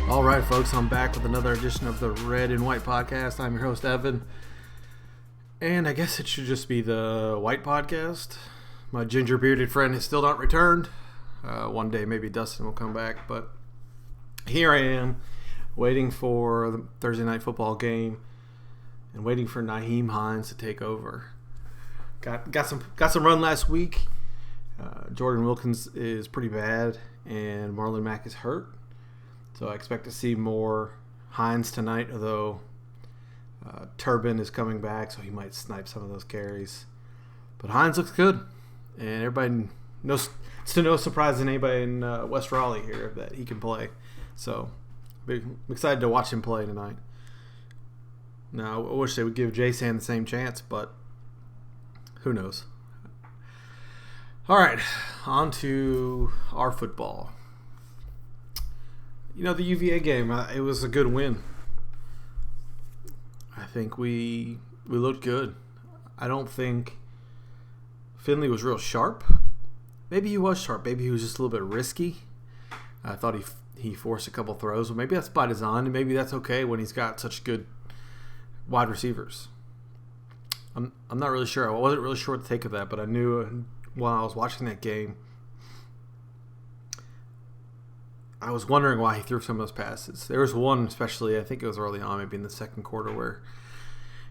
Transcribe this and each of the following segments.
All right, folks, I'm back with another edition of the Red and White Podcast. I'm your host, Evan. And I guess it should just be the White Podcast. My ginger-bearded friend has still not returned. One day maybe Dustin will come back. But here I am, waiting for the Thursday night football game and waiting for Nyheim Hines to take over. Got some run last week. Jordan Wilkins is pretty bad, and Marlon Mack is hurt. So I expect to see more Hines tonight, although Turbin is coming back, so he might snipe some of those carries. But Hines looks good, and everybody knows. It's to no surprise to anybody in West Raleigh here that he can play. So I'm excited to watch him play tonight. Now, I wish they would give J-San the same chance, but who knows. All right, on to our football. You know, the UVA game, it was a good win. I think we looked good. I don't think Finley was real sharp. Maybe he was sharp. Maybe he was just a little bit risky. I thought he forced a couple throws. Well, maybe that's by design, and maybe that's okay when he's got such good wide receivers. I'm not really sure. I wasn't really sure what to take of that, but I knew while I was watching that game, I was wondering why he threw some of those passes. There was one especially, I think it was early on, maybe in the second quarter, where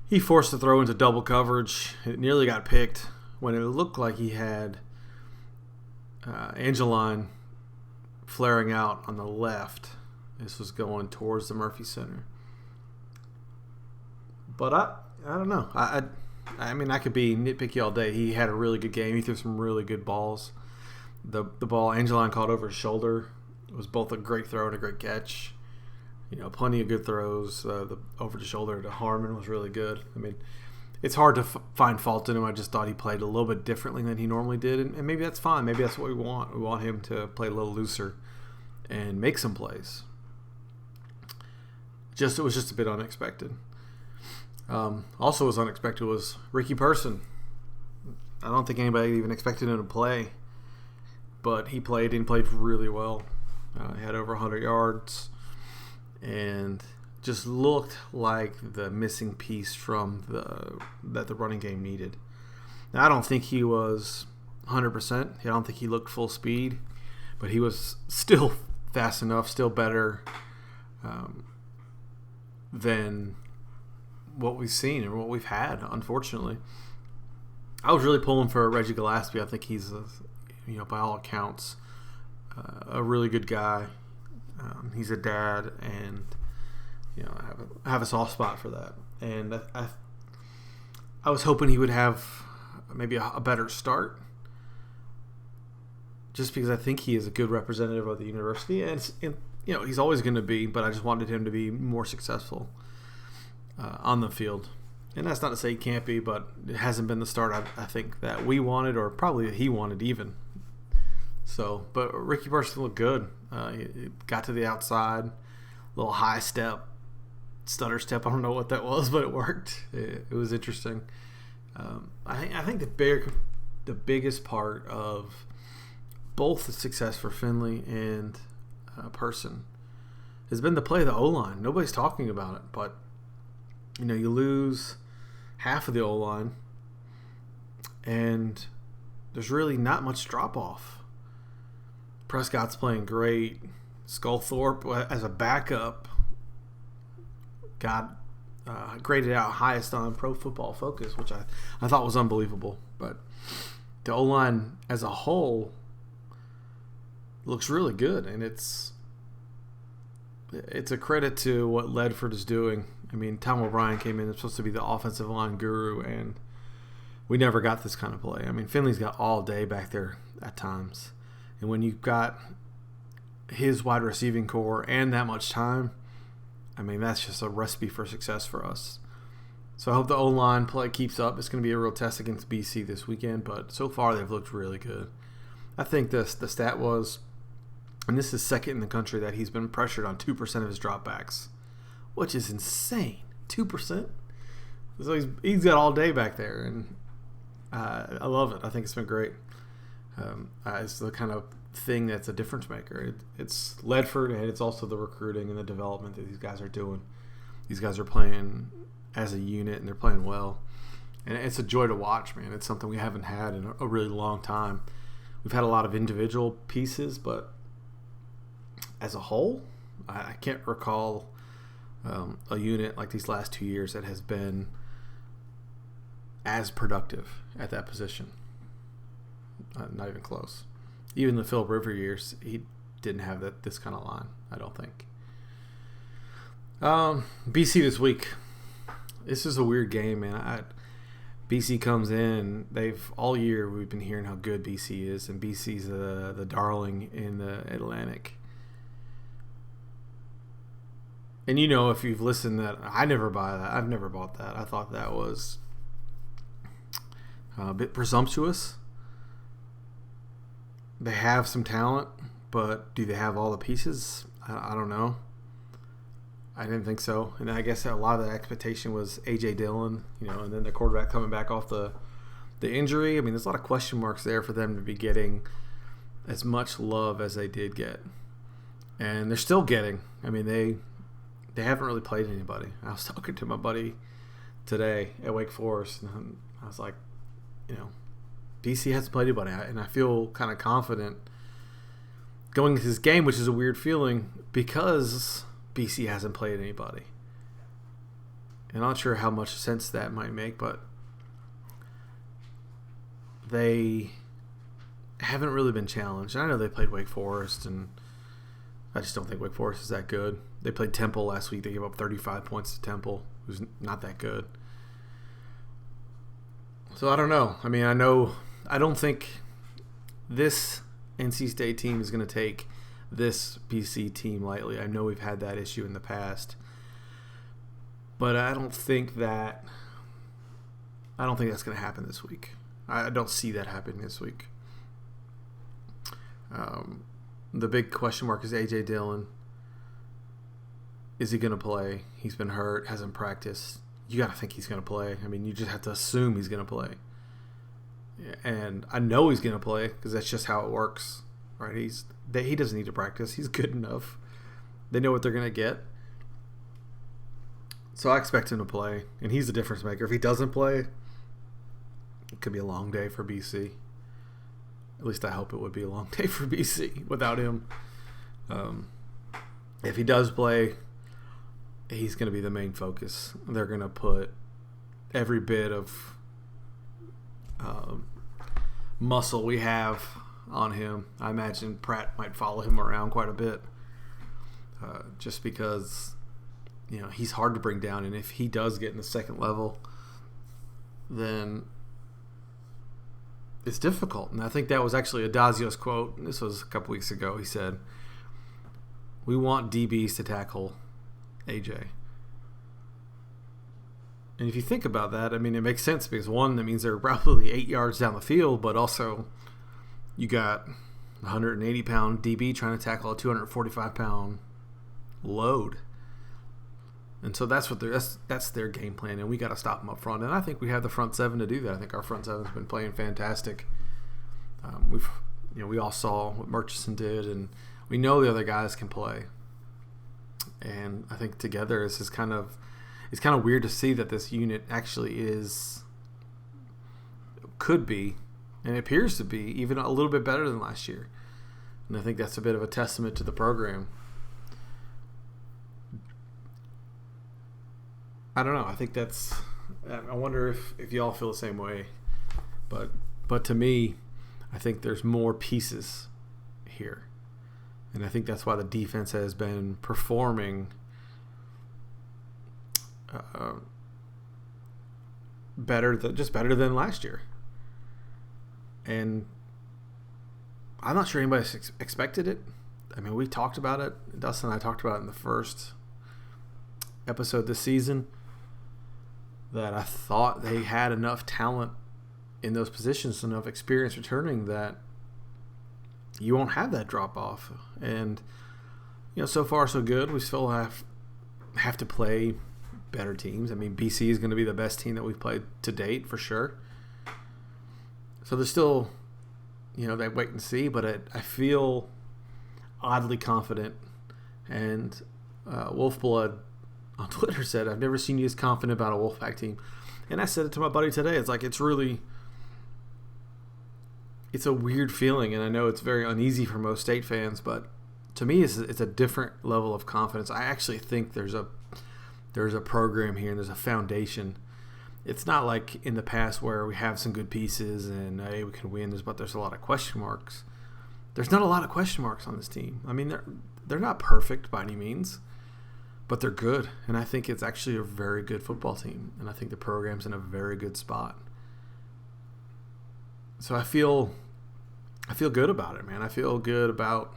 he forced a throw into double coverage. It nearly got picked when it looked like he had Angeline flaring out on the left. This was going towards the Murphy Center. But I don't know. I mean, I could be nitpicky all day. He had a really good game. He threw some really good balls. The ball Angeline caught over his shoulder. It was both a great throw and a great catch. You know, plenty of good throws. The over the shoulder to Harmon was really good. I mean, it's hard to find fault in him. I just thought he played a little bit differently than he normally did, and maybe that's fine. Maybe that's what we want. We want him to play a little looser and make some plays. It was just a bit unexpected. Also, was unexpected was Ricky Person. I don't think anybody even expected him to play, but he played and played really well. He had over 100 yards and just looked like the missing piece from that the running game needed. Now, I don't think he was 100%. I don't think he looked full speed, but he was still fast enough, still better than what we've seen and what we've had, unfortunately. I was really pulling for Reggie Gillespie. I think he's, by all accounts, a really good guy. He's a dad, and I have a soft spot for that. And I was hoping he would have maybe a better start, just because I think he is a good representative of the university, and he's always going to be. But I just wanted him to be more successful on the field. And that's not to say he can't be, but it hasn't been the start I think that we wanted, or probably that he wanted even. So, but Ricky Person looked good. He got to the outside, little high step, stutter step. I don't know what that was, but it worked. It was interesting. I think the biggest part of both the success for Finley and Person has been the play of the O-line. Nobody's talking about it, but you lose half of the O-line, and there's really not much drop-off. Prescott's playing great. Skullthorpe, as a backup, got graded out highest on Pro Football Focus, which I thought was unbelievable. But the O-line as a whole looks really good, and it's a credit to what Ledford is doing. I mean, Tom O'Brien came in, supposed to be the offensive line guru, and we never got this kind of play. I mean, Finley's got all day back there at times. And when you've got his wide receiving core and that much time, I mean, that's just a recipe for success for us. So I hope the O-line play keeps up. It's going to be a real test against BC this weekend, but so far they've looked really good. I think the stat was, and this is second in the country, that he's been pressured on 2% of his dropbacks, which is insane. 2%. So he's got all day back there, and I love it. I think it's been great. It's the kind of thing that's a difference maker. It's Ledford, and it's also the recruiting and the development that these guys are doing. These guys are playing as a unit, and they're playing well. And it's a joy to watch, man. It's something we haven't had in a really long time. We've had a lot of individual pieces, but as a whole, I can't recall a unit like these last 2 years that has been as productive at that position. Not even close. Even the Phil River years, he didn't have this kind of line, I don't think. BC this week. This is a weird game, man. BC comes in. All year we've been hearing how good BC is, and BC's the darling in the Atlantic. And if you've listened, that I never buy that. I've never bought that. I thought that was a bit presumptuous. They have some talent, but do they have all the pieces? I don't know. I didn't think so. And I guess a lot of the expectation was A.J. Dillon, and then the quarterback coming back off the injury. I mean, there's a lot of question marks there for them to be getting as much love as they did get. And they're still getting. I mean, they haven't really played anybody. I was talking to my buddy today at Wake Forest, and I was like, BC hasn't played anybody, and I feel kind of confident going into this game, which is a weird feeling because BC hasn't played anybody. And I'm not sure how much sense that might make, but they haven't really been challenged. I know they played Wake Forest, and I just don't think Wake Forest is that good. They played Temple last week. They gave up 35 points to Temple, who's not that good. So I don't know. I mean, I don't think this NC State team is going to take this BC team lightly. I know we've had that issue in the past, but I don't think that's going to happen this week. I don't see that happening this week. The big question mark is A.J. Dillon. Is he going to play? He's been hurt, hasn't practiced. You got to think he's going to play. I mean, you just have to assume he's going to play. And I know he's going to play because that's just how it works, right? He doesn't need to practice. He's good enough. They know what they're going to get. So I expect him to play, and he's the difference maker. If he doesn't play, it could be a long day for BC. At least I hope it would be a long day for BC without him. If he does play, he's going to be the main focus. They're going to put every bit of muscle we have on him. I imagine Pratt might follow him around quite a bit, just because he's hard to bring down, and if he does get in the second level, then it's difficult. And I think that was actually Adazio's quote. This was a couple weeks ago. He said, "We want DBs to tackle AJ." And if you think about that, I mean, it makes sense because, one, that means they're probably 8 yards down the field, but also you got a 180-pound DB trying to tackle a 245-pound load. And so that's their game plan, and we got to stop them up front. And I think we have the front seven to do that. I think our front seven's been playing fantastic. We all saw what Murchison did, and we know the other guys can play. And I think together it's kind of weird to see that this unit actually could be, and it appears to be, even a little bit better than last year. And I think that's a bit of a testament to the program. I don't know. I think I wonder if y'all feel the same way. But to me, I think there's more pieces here. And I think that's why the defense has been performing better than last year. And I'm not sure anybody expected it. I mean, we talked about it. Dustin and I talked about it in the first episode this season, that I thought they had enough talent in those positions, enough experience returning, that you won't have that drop off. And so far so good. We still have have to play better teams. I mean, BC is going to be the best team that we've played to date for sure. So there's still, that wait and see, but I feel oddly confident. And Wolfblood on Twitter said, "I've never seen you as confident about a Wolfpack team." And I said it to my buddy today. It's like, it's a weird feeling, and I know it's very uneasy for most State fans, but to me, it's a different level of confidence. I actually think there's a program here and there's a foundation. It's not like in the past where we have some good pieces and hey, we can win, but there's a lot of question marks. There's not a lot of question marks on this team. I mean, they're not perfect by any means, but they're good, and I think it's actually a very good football team, and I think the program's in a very good spot. So I feel good about it, man. I feel good about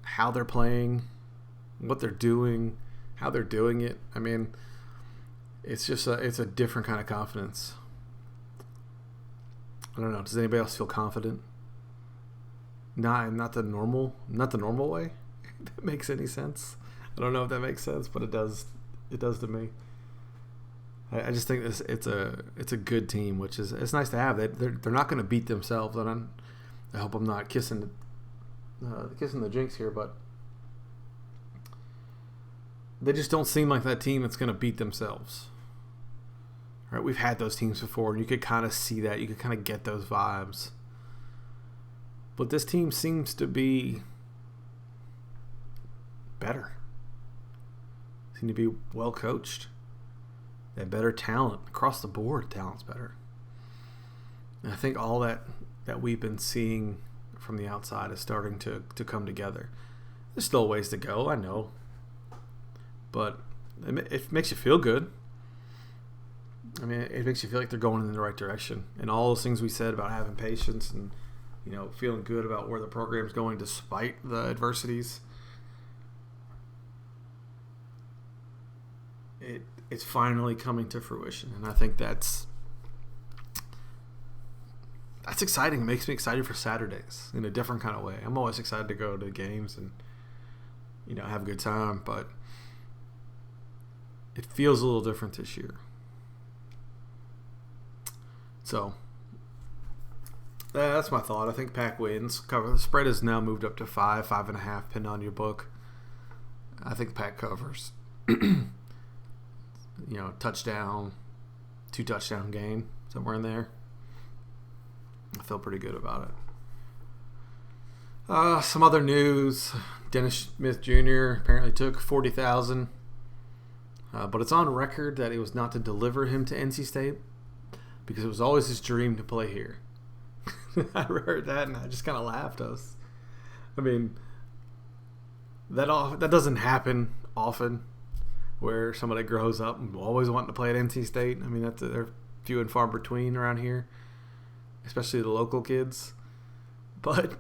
how they're playing, what they're doing, how they're doing it. I mean, it's a different kind of confidence. I don't know. Does anybody else feel confident? Not the normal way. If that makes any sense. I don't know if that makes sense, but it does. It does to me. I just think it's a good team, which is it's nice to have. They're not going to beat themselves, and I hope I'm not kissing the jinx here, but they just don't seem like that team that's going to beat themselves. Right? We've had those teams before, and you could kind of see that. You could kind of get those vibes. But this team seems to be better. Seem to be well coached. They have better talent. Across the board, talent's better. And I think all that we've been seeing from the outside is starting to come together. There's still ways to go, I know. But it makes you feel good. I mean, it makes you feel like they're going in the right direction. And all those things we said about having patience and, feeling good about where the program's going despite the adversities. It's finally coming to fruition. And I think that's exciting. It makes me excited for Saturdays in a different kind of way. I'm always excited to go to games and, have a good time. But it feels a little different this year. So that's my thought. I think Pack wins. The spread has now moved up to 5.5, depending on your book. I think Pack covers. Touchdown, 2-touchdown game, somewhere in there. I feel pretty good about it. Some other news. Dennis Smith Jr. apparently took $40,000, but it's on record that it was not to deliver him to NC State because it was always his dream to play here. I heard that and I just kind of laughed. I mean, that doesn't happen often, where somebody grows up and always wanting to play at NC State. I mean, they're few and far between around here, especially the local kids. But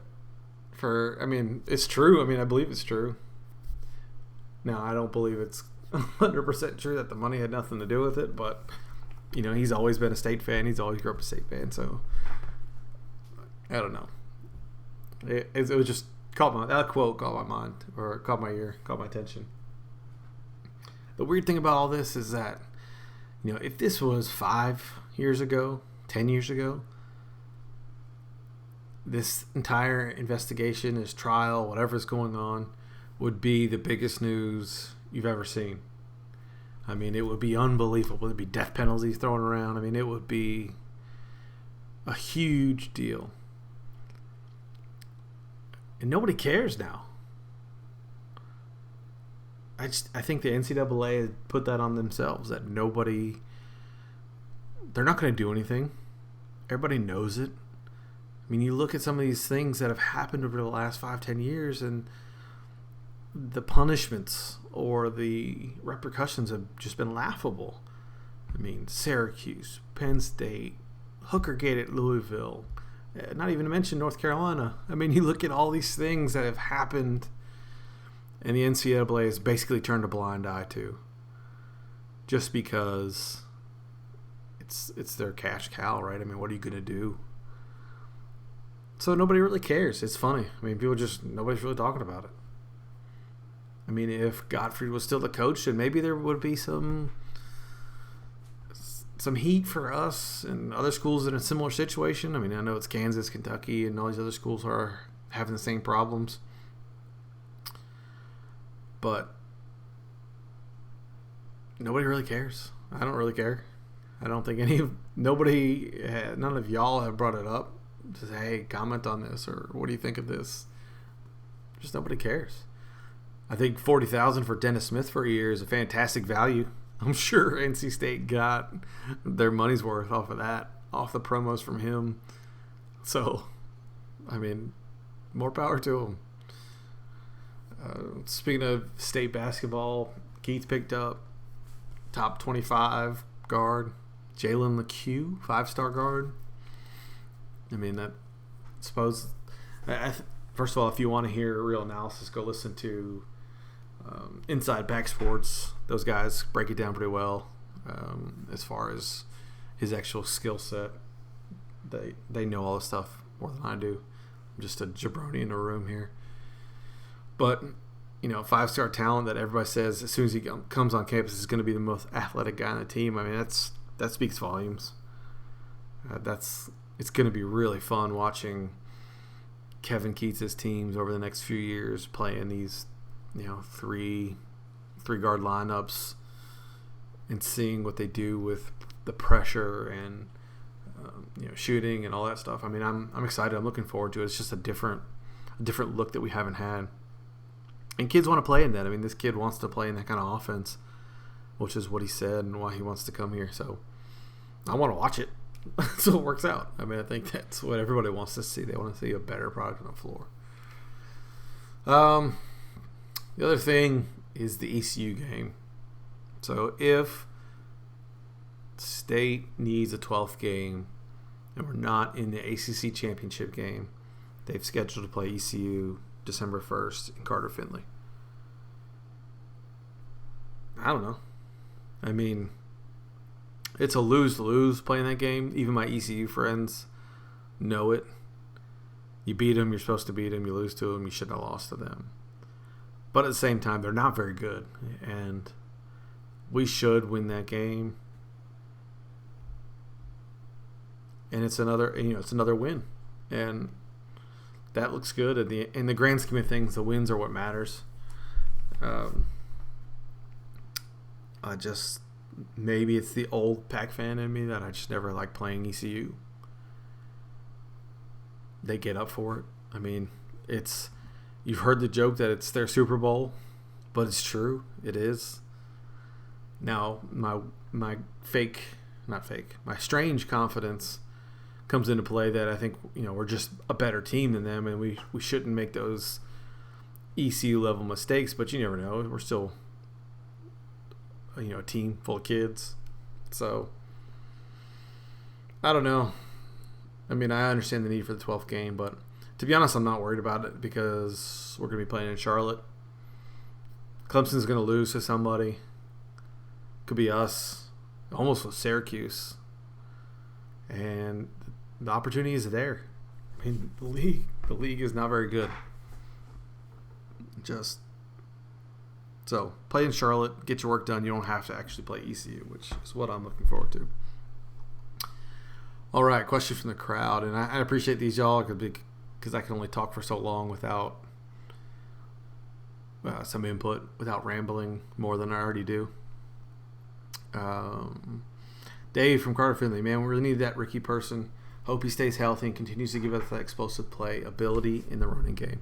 it's true. I mean, I believe it's true. Now, I don't believe it's 100% true that the money had nothing to do with it, but, he's always been a State fan. He's always grew up a State fan, so I don't know. It was just that quote caught my mind, or caught my ear, caught my attention. The weird thing about all this is that, if this was 5 years ago, 10 years ago, this entire investigation, this trial, whatever's going on, would be the biggest news you've ever seen. I mean, it would be unbelievable. There'd be death penalties thrown around. I mean, it would be a huge deal. And nobody cares now. I think the NCAA has put that on themselves, that they're not going to do anything. Everybody knows it. I mean, you look at some of these things that have happened over the last 5-10 years, and the punishments or the repercussions have just been laughable. I mean, Syracuse, Penn State, Hookergate at Louisville, not even to mention North Carolina. I mean, you look at all these things that have happened, and the NCAA has basically turned a blind eye to, just because it's their cash cow, right? I mean, what are you going to do? So nobody really cares. It's funny. I mean, nobody's really talking about it. I mean, if Gottfried was still the coach, then maybe there would be some heat for us and other schools in a similar situation. I mean, I know it's Kansas, Kentucky, and all these other schools are having the same problems. But nobody really cares. I don't really care. I don't think none of y'all have brought it up to say, hey, comment on this, or what do you think of this? Just nobody cares. I think $40,000 for Dennis Smith for a year is a fantastic value. I'm sure NC State got their money's worth off of that, off the promos from him. So, I mean, more power to him. Speaking of state basketball, Keith picked up top 25 guard Jalen LeCue, 5-star guard. I mean, first of all, if you want to hear real analysis, go listen to Inside Back Sports. Those guys break it down pretty well as far as his actual skill set. They know all this stuff more than I do. I'm just a jabroni in a room here. But, 5-star talent that everybody says as soon as he comes on campus is going to be the most athletic guy on the team. I mean, that speaks volumes. It's going to be really fun watching Kevin Keats' teams over the next few years playing these, three guard lineups and seeing what they do with the pressure and shooting and all that stuff. I mean, I'm excited. I'm looking forward to it. It's just a different look that we haven't had. And kids want to play in that. I mean, this kid wants to play in that kind of offense, which is what he said and why he wants to come here. So I want to watch it. So it works out. I mean, I think that's what everybody wants to see. They want to see a better product on the floor. The other thing is the ECU game. So if State needs a 12th game and we're not in the ACC championship game, they've scheduled to play ECU December 1st in Carter Finley. I don't know. I mean, it's a lose-lose playing that game. Even my ECU friends know it. You beat them, you're supposed to beat them. You lose to them, you shouldn't have lost to them. But at the same time, they're not very good. And we should win that game. And it's another win. And that looks good. In the grand scheme of things, the wins are what matters. Maybe it's the old Pac fan in me that I just never liked playing ECU. They get up for it. I mean, you've heard the joke that it's their Super Bowl, but it's true. It is. Now, my strange confidence comes into play that I think we're just a better team than them, and we shouldn't make those ECU level mistakes. But you never know. We're still a team full of kids. So I don't know. I mean, I understand the need for the 12th game, but to be honest, I'm not worried about it because we're going to be playing in Charlotte. Clemson's going to lose to somebody. Could be us. Almost with Syracuse. And the opportunity is there. I mean, the league is not very good. So, play in Charlotte, get your work done. You don't have to actually play ECU, which is what I'm looking forward to. All right, question from the crowd. And I appreciate these, y'all, because I can only talk for so long without some input, without rambling more than I already do. Dave from Carter Finley, man, we really need that Ricky person. Hope he stays healthy and continues to give us that explosive play ability in the running game.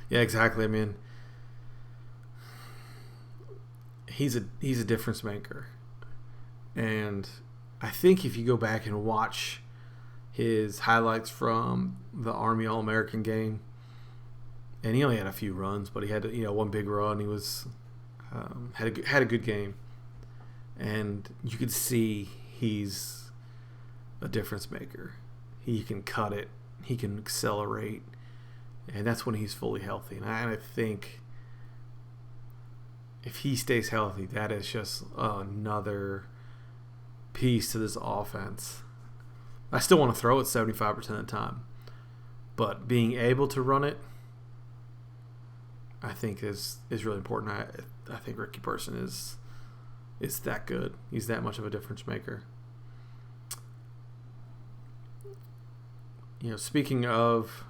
Yeah, exactly. I mean, he's a difference maker. And I think if you go back and watch his highlights from the Army All-American game, and he only had a few runs, but he had one big run. He was had a good game, and you could see he's a difference maker. He can cut it, he can accelerate, and that's when he's fully healthy. And I think if he stays healthy, that is just another piece to this offense. I still want to throw it 75% of the time, but being able to run it, I think is really important. I think Ricky Person is that good. He's that much of a difference maker. Speaking of,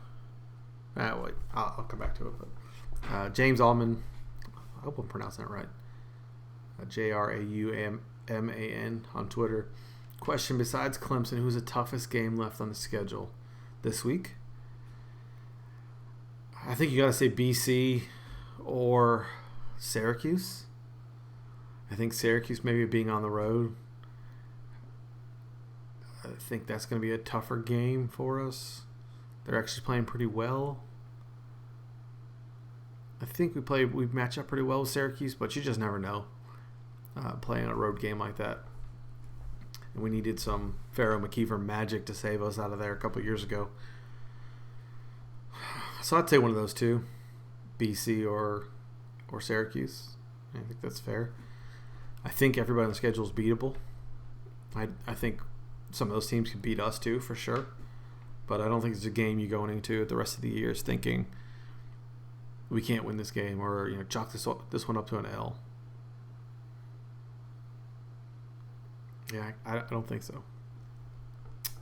wait, I'll come back to it. But James Allman, I hope I'm pronouncing that right. JRAUMMAN on Twitter. Question: besides Clemson, who's the toughest game left on the schedule this week? I think you got to say BC or Syracuse. I think Syracuse, maybe being on the road, I think that's going to be a tougher game for us. They're actually playing pretty well. I think we match up pretty well with Syracuse, but you just never know playing a road game like that. And we needed some Pharaoh McKeever magic to save us out of there a couple years ago. So I'd say one of those two, BC or Syracuse. I think that's fair. I think everybody on the schedule is beatable. I think some of those teams can beat us too, for sure. But I don't think it's a game you're going into the rest of the year thinking we can't win this game or chalk this one up to an L. Yeah, I don't think so.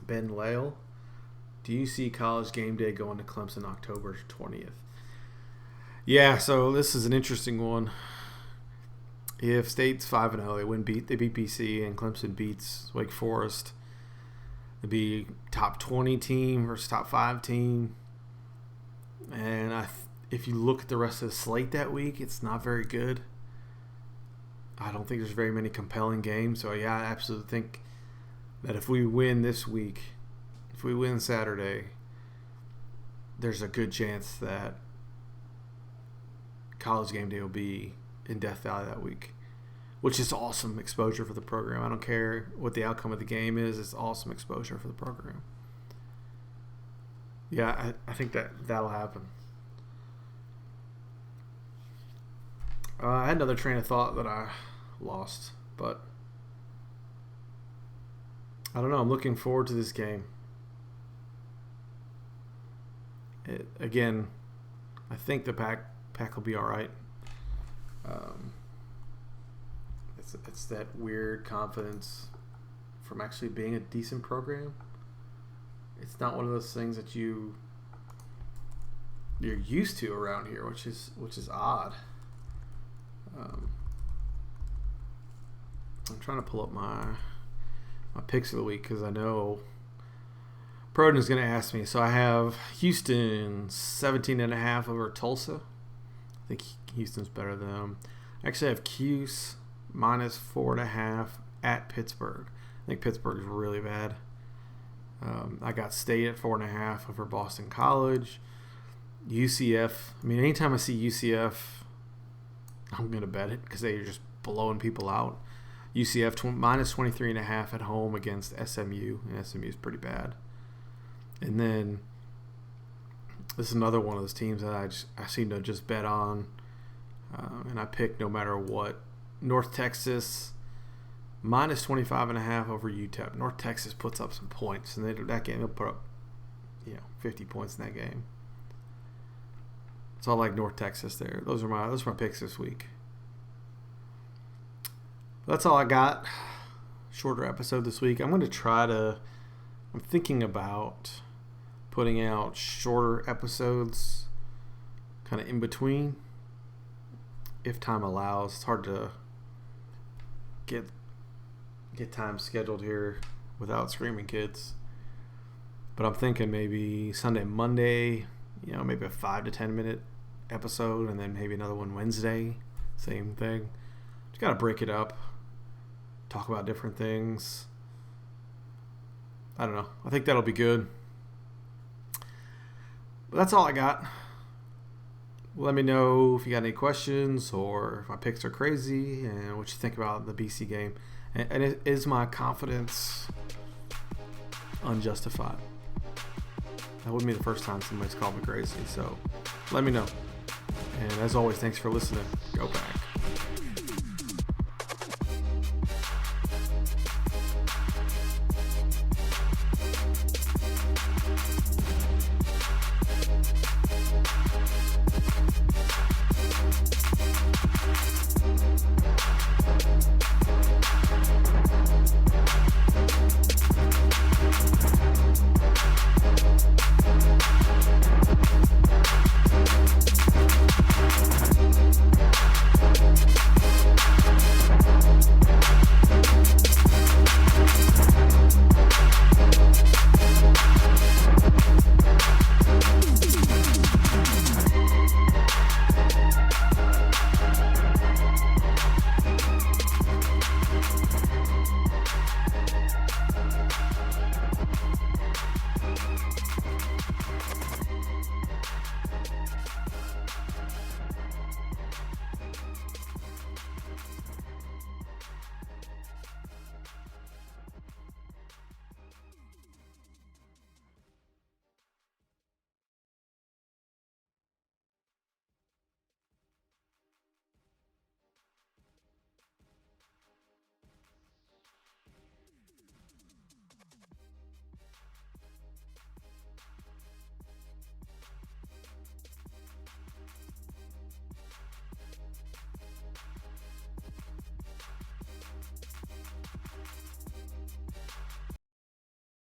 Ben Lale, do you see College Game Day going to Clemson October 20th? Yeah, so this is an interesting one. If State's 5-0, they beat BC, and Clemson beats Wake Forest, it'd be top 20 team versus top 5 team. And if you look at the rest of the slate that week, it's not very good. I don't think there's very many compelling games. So, yeah, I absolutely think that if we win this week, if we win Saturday, there's a good chance that College Game Day will be in Death Valley that week, which is awesome exposure for the program. I don't care what the outcome of the game is. It's awesome exposure for the program. Yeah, I think that'll happen. I had another train of thought that I lost, but I don't know. I'm looking forward to this game. Again, I think the Pack will be all right. It's that weird confidence from actually being a decent program. It's not one of those things that you're used to around here, which is odd. I'm trying to pull up my picks of the week because I know Proden is going to ask me. So I have Houston 17.5 over Tulsa. I think Houston's better than them. Actually, I have Cuse minus 4.5 at Pittsburgh. I think Pittsburgh is really bad. I got State at 4.5 over Boston College. UCF. I mean, anytime I see UCF, I'm going to bet it because they're just blowing people out. UCF minus 23.5 at home against SMU, and SMU is pretty bad. And then this is another one of those teams that I seem to just bet on, and I pick no matter what. North Texas minus 25.5 over UTEP. North Texas puts up some points, and that game they'll put up 50 points in that game. So I like North Texas there. Those are my picks this week. That's all I got. Shorter episode this week. I'm thinking about putting out shorter episodes kind of in between if time allows. It's hard to get time scheduled here without screaming kids. But I'm thinking maybe Sunday, Monday, maybe a 5 to 10 minute episode, and then maybe another one Wednesday. Same thing. Just got to break it up. Talk about different things. I don't know. I think that'll be good. But that's all I got. Let me know if you got any questions or if my picks are crazy and what you think about the BC game. And is my confidence unjustified? That wouldn't be the first time somebody's called me crazy. So let me know. And as always, thanks for listening. Go Pack.